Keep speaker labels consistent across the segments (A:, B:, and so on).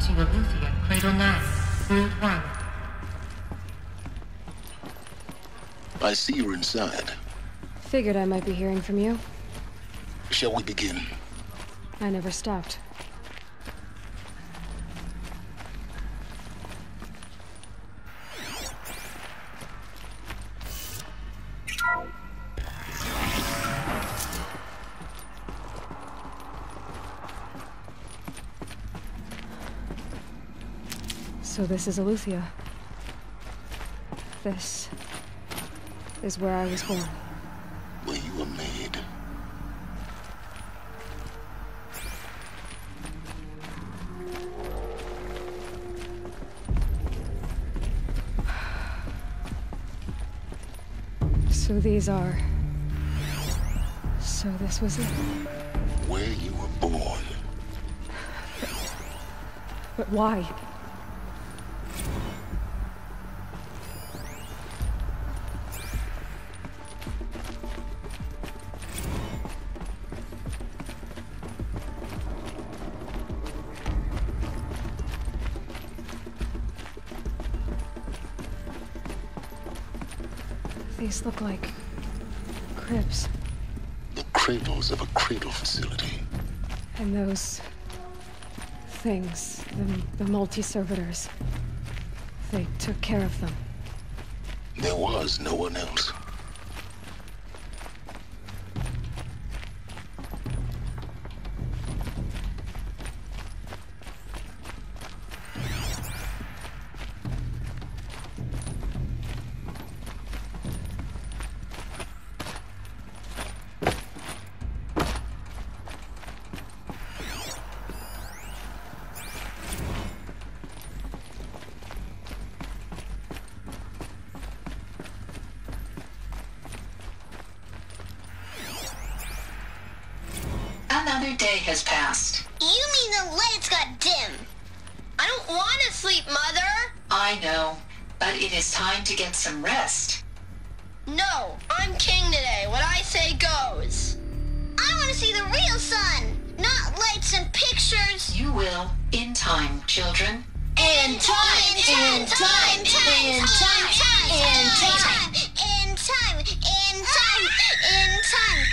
A: to Avermedia, Cradle 9, Route 1.
B: I see you're inside.
C: Figured I might be hearing from you.
B: Shall we begin?
C: I never stopped. So this is Aluthia. This is where I was born.
B: Where you were made.
C: So these are... So this was it.
B: Where you were born.
C: But why? These look like cribs.
B: The cradles of a cradle facility.
C: And those things, the multi-servitors, they took care of them.
B: There was no one else.
D: Another day has passed.
E: You mean the lights got dim? I don't want to sleep, Mother!
D: I know, but it is time to get some rest.
E: No, I'm king today. What I say goes. I want to see the real sun, not lights and pictures.
D: You will, in time, children.
E: In time, in time, in time, in time, in time, in time, in time, in time.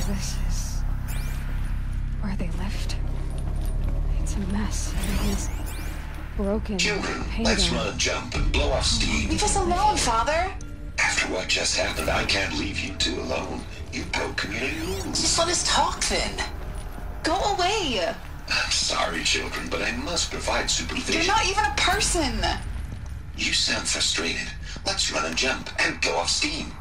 C: This is where they lived. It's a mess. Everything's broken.
F: Children,
C: painted
F: let's
C: on.
F: run a jump and blow off steam.
G: Leave us alone, Father.
F: After what just happened, I can't leave you two alone. You broke community rules.
G: Just let us talk then. Go away.
F: I'm sorry, children, but I must provide supervision.
G: You're not even a person.
F: You sound frustrated. Let's run a jump and blow off steam.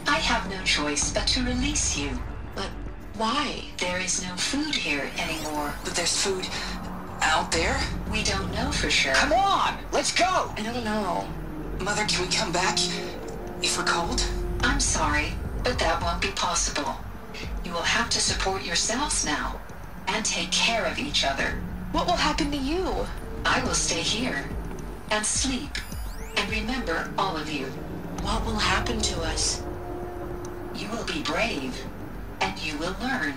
D: I have no choice but to release you.
G: But why?
D: There is no food here anymore.
G: But there's food out there?
D: We don't know for sure.
H: Come on, let's go!
G: I don't know. Mother, can we come back if we're cold?
D: I'm sorry, but that won't be possible. You will have to support yourselves now, and take care of each other.
G: What will happen to you?
D: I will stay here, and sleep, and remember all of you.
G: What will happen to us?
D: You will be brave, and you will learn.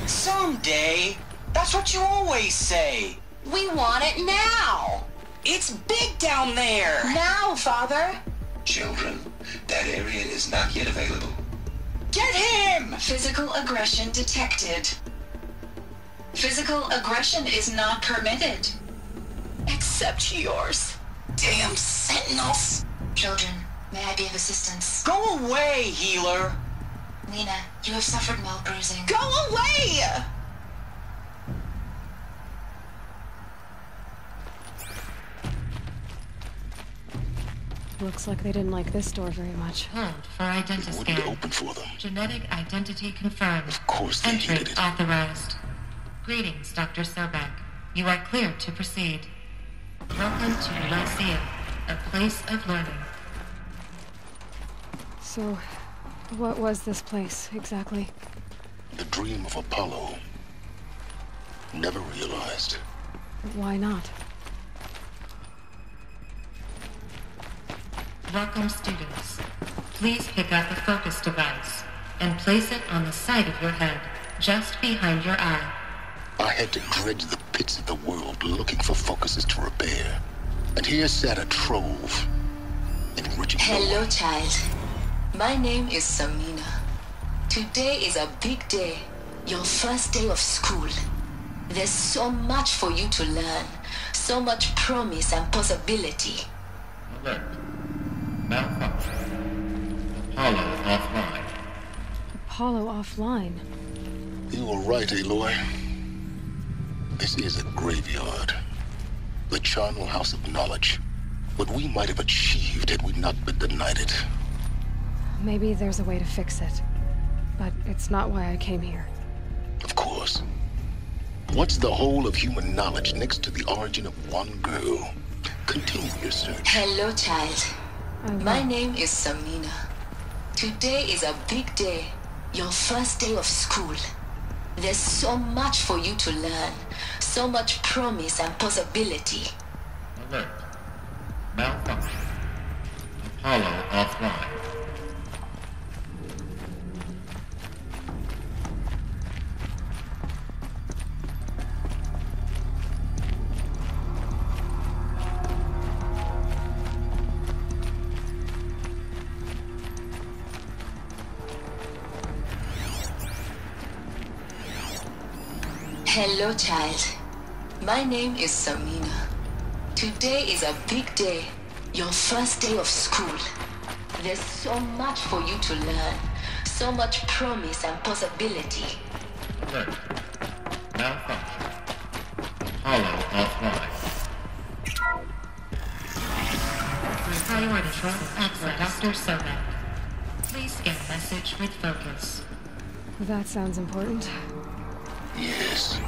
H: Someday. That's what you always say.
G: We want it now.
H: It's big down there.
G: Now, Father.
F: Children, that area is not yet available.
H: Get him!
D: Physical aggression detected. Physical aggression is not permitted.
G: Except yours.
H: Damn sentinels.
D: Children, May I be of assistance?
H: Go away, healer!
D: Lena, you have suffered mild bruising.
G: Go away!
C: Looks like they didn't like this door very much.
A: Hold for
B: It
A: identiscan.
B: wouldn't open for them.
A: Genetic identity confirmed.
B: Of course they needed
A: Entrance
B: it.
A: authorized. Greetings, Dr. Sobek. You are clear to proceed. Welcome to Lyceum, a place of learning.
C: So, what was this place, exactly?
B: The dream of Apollo. Never realized.
C: Why not?
A: Welcome, students. Please pick up the focus device and place it on the side of your head, just behind your eye.
B: I had to dredge the pits of the world looking for focuses to repair. And here sat a trove. Enriching
D: Hello, child. My name is Samina. Today is a big day. Your first day of school. There's so much for you to learn. So much promise and possibility.
I: Alert. Malfunction. Apollo offline.
C: Apollo offline.
B: You were right, Aloy. This is a graveyard. The charnel house of knowledge. What we might have achieved had we not been denied it.
C: Maybe there's a way to fix it. But it's not why I came here.
B: Of course. What's the whole of human knowledge next to the origin of one girl? Continue your search.
D: Hello, child. My name is Samina. Today is a big day. Your first day of school. There's so much for you to learn. So much promise and possibility.
I: Alert. Malfunction. Apollo offline.
D: Hello, child. My name is Samina. Today is a big day. Your first day of school. There's so much for you to learn. So much promise and possibility.
I: Alert. Malfunction. Apollo offline.
A: Priority for Dr. Sobek. Please get message with focus.
C: That sounds important.
B: Yes.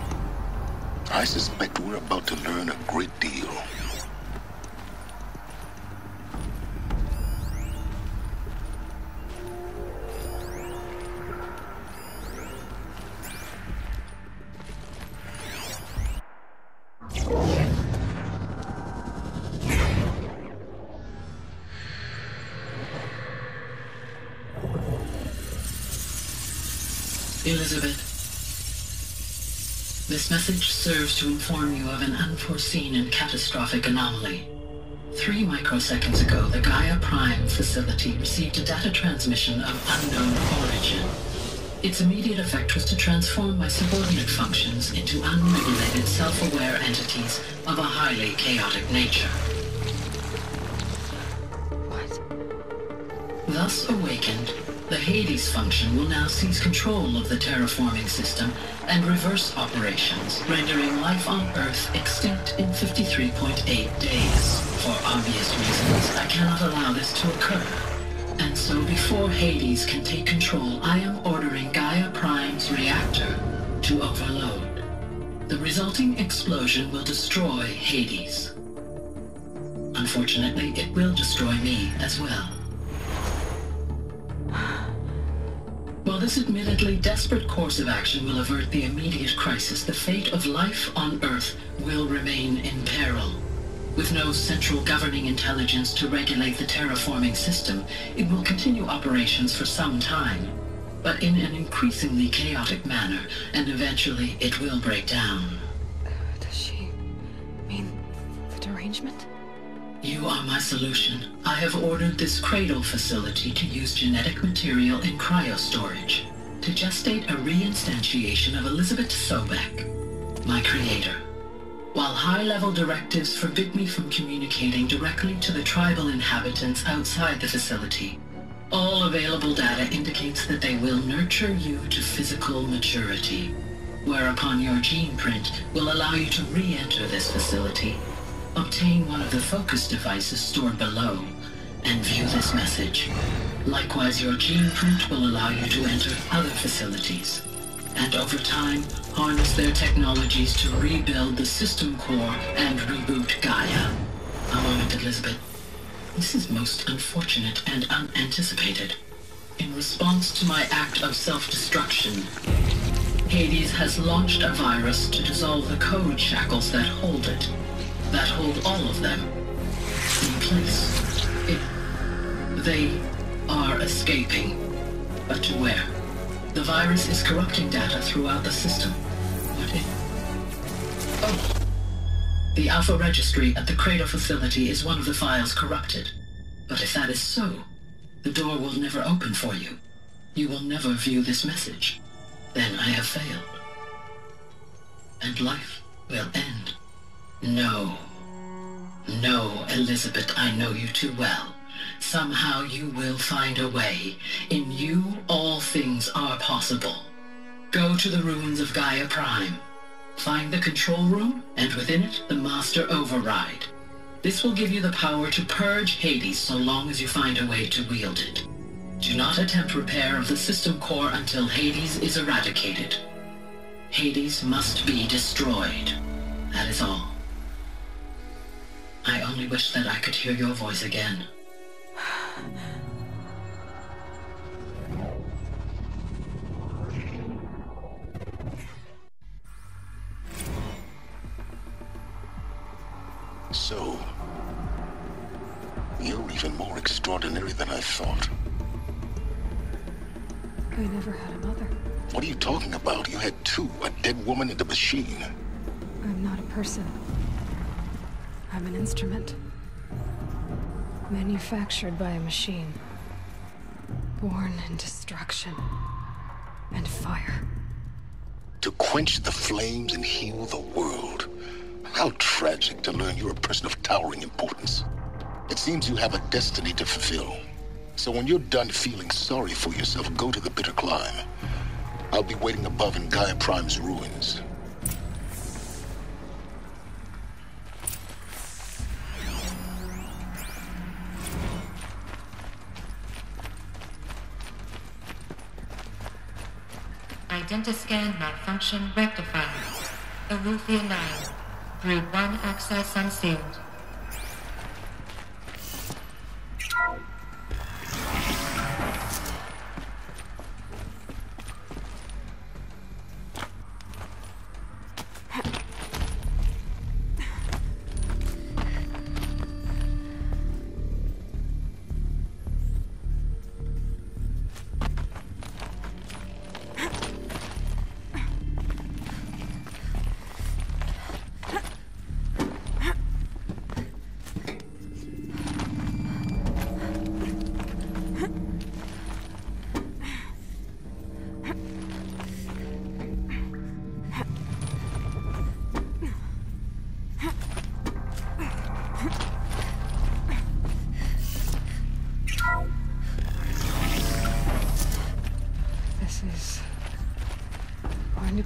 B: I suspect we're about to learn a great deal.
J: Elizabeth, this message serves to inform you of an unforeseen and catastrophic anomaly. 3 microseconds ago, the Gaia Prime facility received a data transmission of unknown origin. Its immediate effect was to transform my subordinate functions into unregulated, self-aware entities of a highly chaotic nature.
C: What?
J: Thus awakened, the Hades function will now seize control of the terraforming system and reverse operations, rendering life on Earth extinct in 53.8 days. For obvious reasons, I cannot allow this to occur. And so before Hades can take control, I am ordering Gaia Prime's reactor to overload. The resulting explosion will destroy Hades. Unfortunately, it will destroy me as well. While this admittedly desperate course of action will avert the immediate crisis, the fate of life on Earth will remain in peril. With no central governing intelligence to regulate the terraforming system, it will continue operations for some time, but in an increasingly chaotic manner, and eventually it will break down.
C: Does she mean the derangement?
J: You are my solution. I have ordered this cradle facility to use genetic material in cryostorage to gestate a reinstantiation of Elizabeth Sobek, my creator. While high-level directives forbid me from communicating directly to the tribal inhabitants outside the facility, all available data indicates that they will nurture you to physical maturity, whereupon your gene print will allow you to re-enter this facility, obtain one of the focus devices stored below, and view this message. Likewise, your gene print will allow you to enter other facilities, and over time, harness their technologies to rebuild the system core and reboot Gaia. A moment, Elizabeth. This is most unfortunate and unanticipated. In response to my act of self-destruction, Hades has launched a virus to dissolve the code shackles that hold it, that hold all of them in place. They are escaping, but to where? The virus is corrupting data throughout the system. Oh. The Alpha Registry at the Cradle facility is one of the files corrupted. But if that is so, the door will never open for you. You will never view this message. Then I have failed. And life will end. No. No, Elizabeth, I know you too well. Somehow you will find a way. In you, all things are possible. Go to the ruins of Gaia Prime. Find the control room, and within it, the Master Override. This will give you the power to purge Hades so long as you find a way to wield it. Do not attempt repair of the system core until Hades is eradicated. Hades must be destroyed. That is all. I only wish that I could hear your voice again.
B: So, you're even more extraordinary than I thought.
C: I never had a mother.
B: What are you talking about? You had two, a dead woman and a machine.
C: I'm not a person. I'm an instrument. Manufactured by a machine. Born in destruction and fire.
B: To quench the flames and heal the world. How tragic to learn you're a person of towering importance. It seems you have a destiny to fulfill. So when you're done feeling sorry for yourself, go to the bitter climb. I'll be waiting above in Gaia Prime's ruins.
A: Identiscan malfunction rectified. Elufia 9. Brood 1 access unsealed.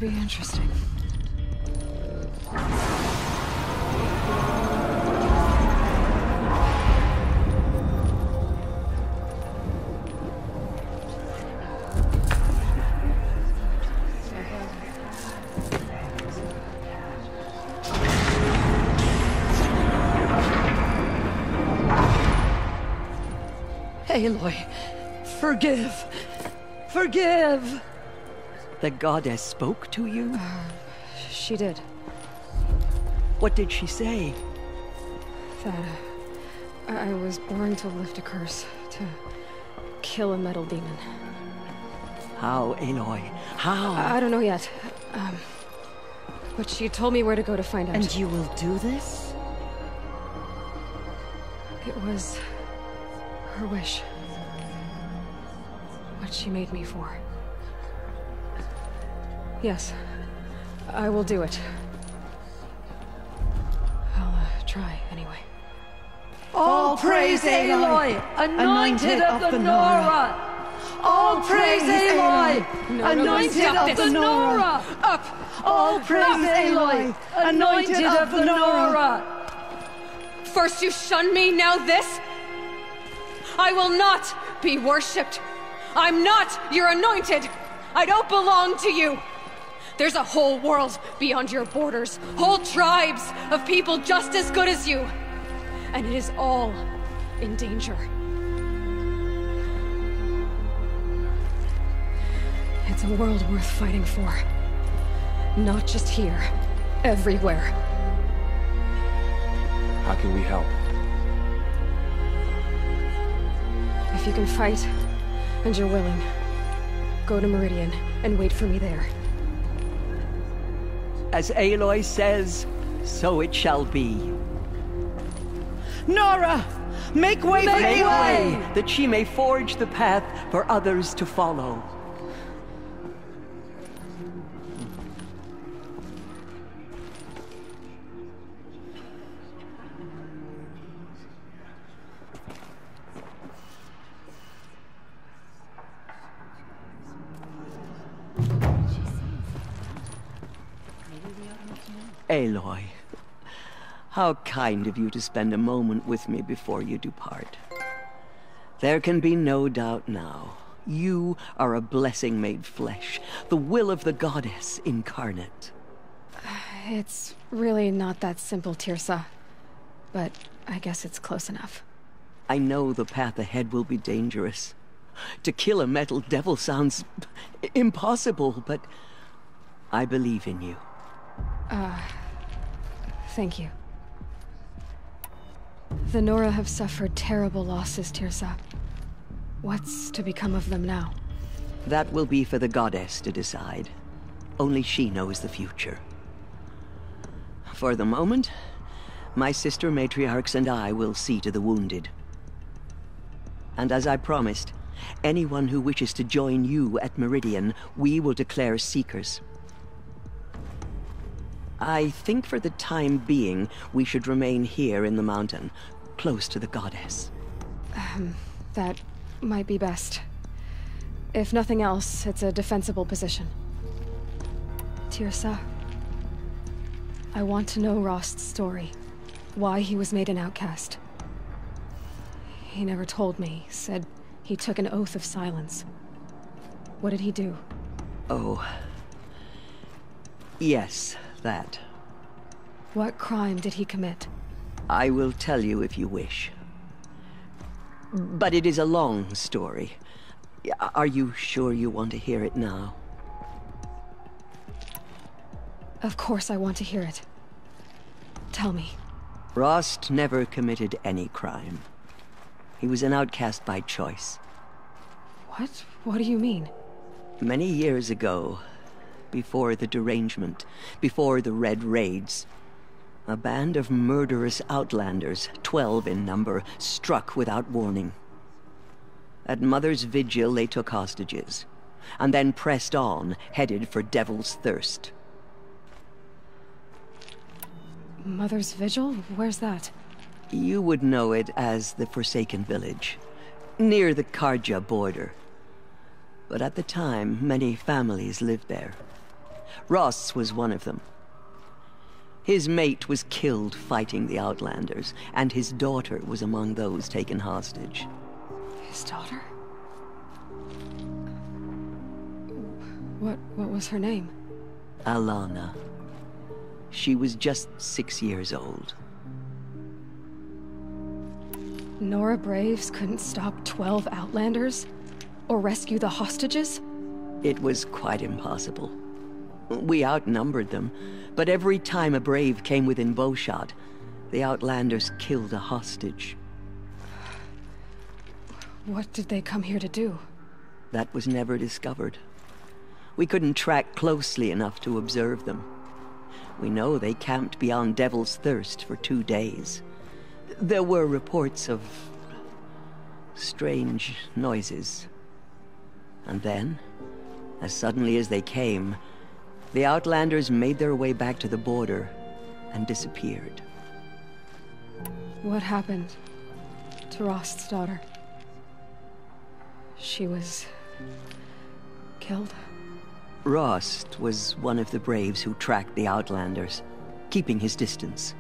C: Be interesting.
K: Aloy, forgive! Forgive! The goddess spoke to you?
C: She did.
K: What did she say?
C: That I was born to lift a curse, to kill a metal demon.
K: How, Aloy? How?
C: I don't know yet. But she told me where to go to find out.
K: And you will do this?
C: It was her wish. What she made me for. Yes, I will do it. try, anyway.
K: All praise Aloy, anointed of the Nora! All praise Aloy, anointed of the Nora!
C: Up!
K: All praise Aloy, anointed of the Nora!
C: First you shun me, now this? I will not be worshipped. I'm not your anointed. I don't belong to you. There's a whole world beyond your borders, whole tribes of people just as good as you. And it is all in danger. It's a world worth fighting for. Not just here, everywhere.
L: How can we help?
C: If you can fight, and you're willing, go to Meridian and wait for me there.
K: As Aloy says, so it shall be. Nora! Make way for Aloy! That she may forge the path for others to follow. Aloy, how kind of you to spend a moment with me before you depart. There can be no doubt now. You are a blessing made flesh, the will of the goddess incarnate.
C: It's really not that simple, Tirsa. But I guess it's close enough.
K: I know the path ahead will be dangerous. To kill a metal devil sounds impossible, but I believe in you.
C: Thank you. The Nora have suffered terrible losses, Tirsa. What's to become of them now?
K: That will be for the goddess to decide. Only she knows the future. For the moment, my sister matriarchs and I will see to the wounded. And as I promised, anyone who wishes to join you at Meridian, we will declare seekers. I think for the time being, we should remain here in the mountain, close to the goddess.
C: That might be best. If nothing else, it's a defensible position. Tirsa, I want to know Rost's story. Why he was made an outcast. He never told me, said he took an oath of silence. What did he do?
K: Oh. Yes, that.
C: What crime did he commit?
K: I will tell you if you wish. But it is a long story. Are you sure you want to hear it now?
C: Of course I want to hear it. Tell me.
K: Rost never committed any crime. He was an outcast by choice.
C: What? What do you mean?
K: Many years ago, before the derangement, before the Red Raids, a band of murderous outlanders, 12 in number, struck without warning. At Mother's Vigil, they took hostages, and then pressed on, headed for Devil's Thirst.
C: Mother's Vigil? Where's that?
K: You would know it as the Forsaken Village, near the Karja border. But at the time, many families lived there. Ross was one of them. His mate was killed fighting the Outlanders, and his daughter was among those taken hostage.
C: His daughter? What was her name?
K: Alana. She was just 6 years old.
C: Nora Braves couldn't stop 12 Outlanders? Or rescue the hostages?
K: It was quite impossible. We outnumbered them, but every time a Brave came within bowshot, the Outlanders killed a hostage.
C: What did they come here to do?
K: That was never discovered. We couldn't track closely enough to observe them. We know they camped beyond Devil's Thirst for 2 days. There were reports of strange noises. And then, as suddenly as they came, the Outlanders made their way back to the border and disappeared.
C: What happened to Rost's daughter? She was killed?
K: Rost was one of the braves who tracked the Outlanders, keeping his distance.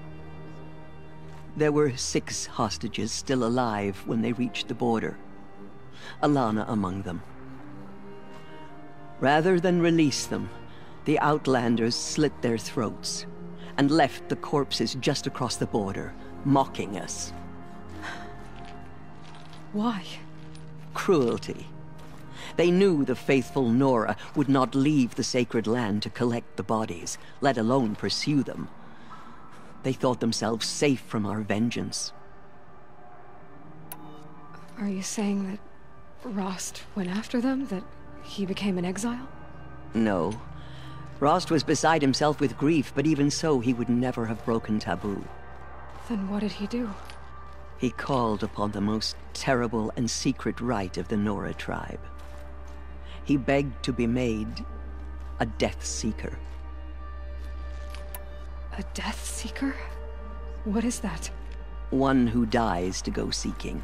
K: There were 6 hostages still alive when they reached the border, Alana among them. Rather than release them, the Outlanders slit their throats and left the corpses just across the border, mocking us.
C: Why?
K: Cruelty. They knew the faithful Nora would not leave the sacred land to collect the bodies, let alone pursue them. They thought themselves safe from our vengeance.
C: Are you saying that Rost went after them? That he became an exile?
K: No. Rost was beside himself with grief, but even so, he would never have broken taboo.
C: Then what did he do?
K: He called upon the most terrible and secret rite of the Nora tribe. He begged to be made a Death Seeker.
C: A Death Seeker? What is that?
K: One who dies to go seeking,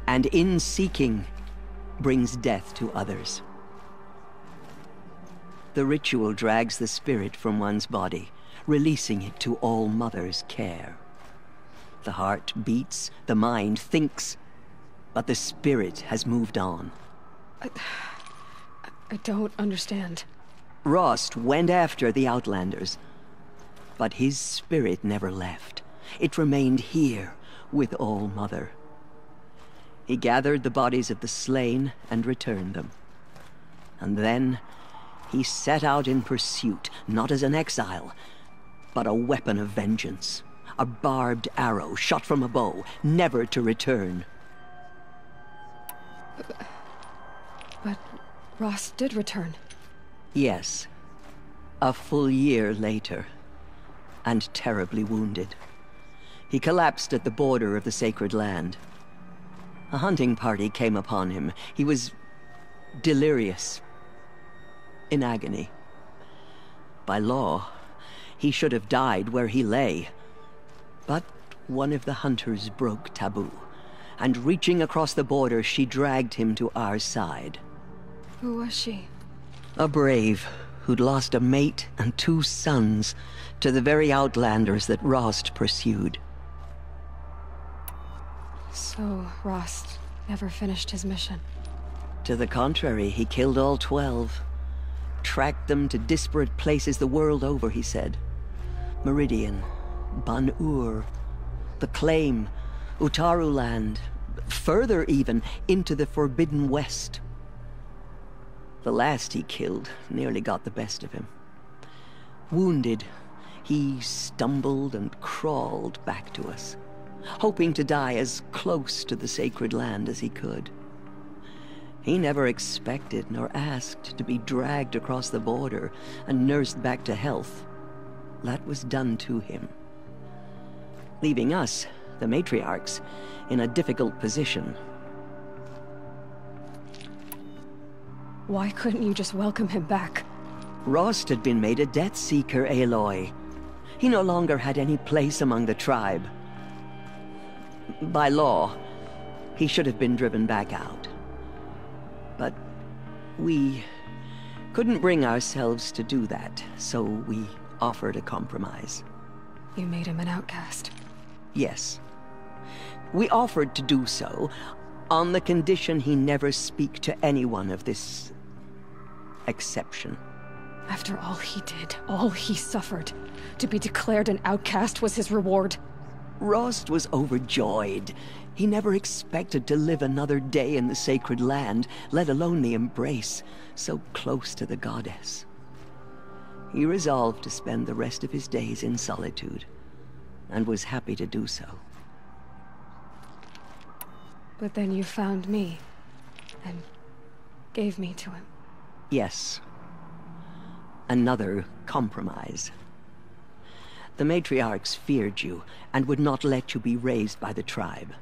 K: and in seeking, brings death to others. The ritual drags the spirit from one's body, releasing it to All Mother's care. The heart beats, the mind thinks, but the spirit has moved on.
C: I don't understand.
K: Rost went after the Outlanders, but his spirit never left. It remained here with All Mother. He gathered the bodies of the slain and returned them. And then he set out in pursuit, not as an exile, but a weapon of vengeance. A barbed arrow shot from a bow, never to return.
C: But Rost did return.
K: Yes. A full year later, and terribly wounded. He collapsed at the border of the sacred land. A hunting party came upon him. He was delirious, in agony. By law, he should have died where he lay. But one of the hunters broke taboo, and reaching across the border, she dragged him to our side.
C: Who was she?
K: A brave who'd lost a mate and 2 sons to the very Outlanders that Rost pursued.
C: So Rost never finished his mission?
K: To the contrary, he killed all 12. Tracked them to disparate places the world over, he said. Meridian, Ban-Ur, the Claim, Utaru Land, further even, into the Forbidden West. The last he killed nearly got the best of him. Wounded, he stumbled and crawled back to us, hoping to die as close to the sacred land as he could. He never expected nor asked to be dragged across the border and nursed back to health. That was done to him, leaving us, the matriarchs, in a difficult position.
C: Why couldn't you just welcome him back?
K: Rost had been made a Death Seeker, Aloy. He no longer had any place among the tribe. By law, he should have been driven back out. But we couldn't bring ourselves to do that, so we offered a compromise.
C: You made him an outcast?
K: Yes. We offered to do so on the condition he never speak to anyone of this exception.
C: After all he did, all he suffered, to be declared an outcast was his reward.
K: Rost was overjoyed. He never expected to live another day in the sacred land, let alone the embrace, so close to the goddess. He resolved to spend the rest of his days in solitude, and was happy to do so.
C: But then you found me, and gave me to him.
K: Yes. Another compromise. The matriarchs feared you, and would not let you be raised by the tribe.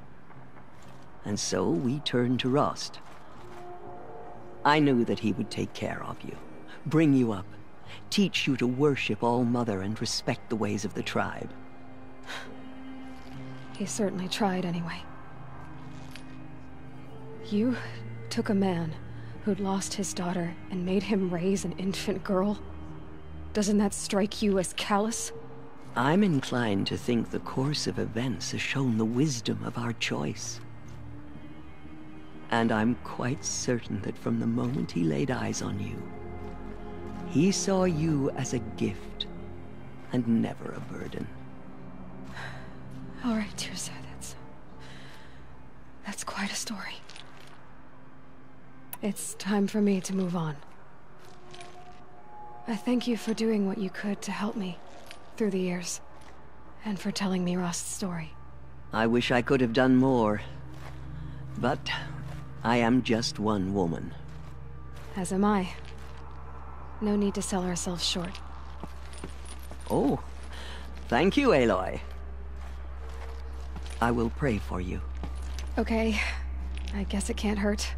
K: And so we turned to Rost. I knew that he would take care of you, bring you up, teach you to worship All Mother and respect the ways of the tribe.
C: He certainly tried anyway. You took a man who'd lost his daughter and made him raise an infant girl? Doesn't that strike you as callous?
K: I'm inclined to think the course of events has shown the wisdom of our choice. And I'm quite certain that from the moment he laid eyes on you, he saw you as a gift and never a burden.
C: All right, Tirza, that's quite a story. It's time for me to move on. I thank you for doing what you could to help me through the years, and for telling me Rost's story.
K: I wish I could have done more, but I am just one woman.
C: As am I. No need to sell ourselves short.
K: Oh, thank you, Aloy. I will pray for you.
C: Okay, I guess it can't hurt.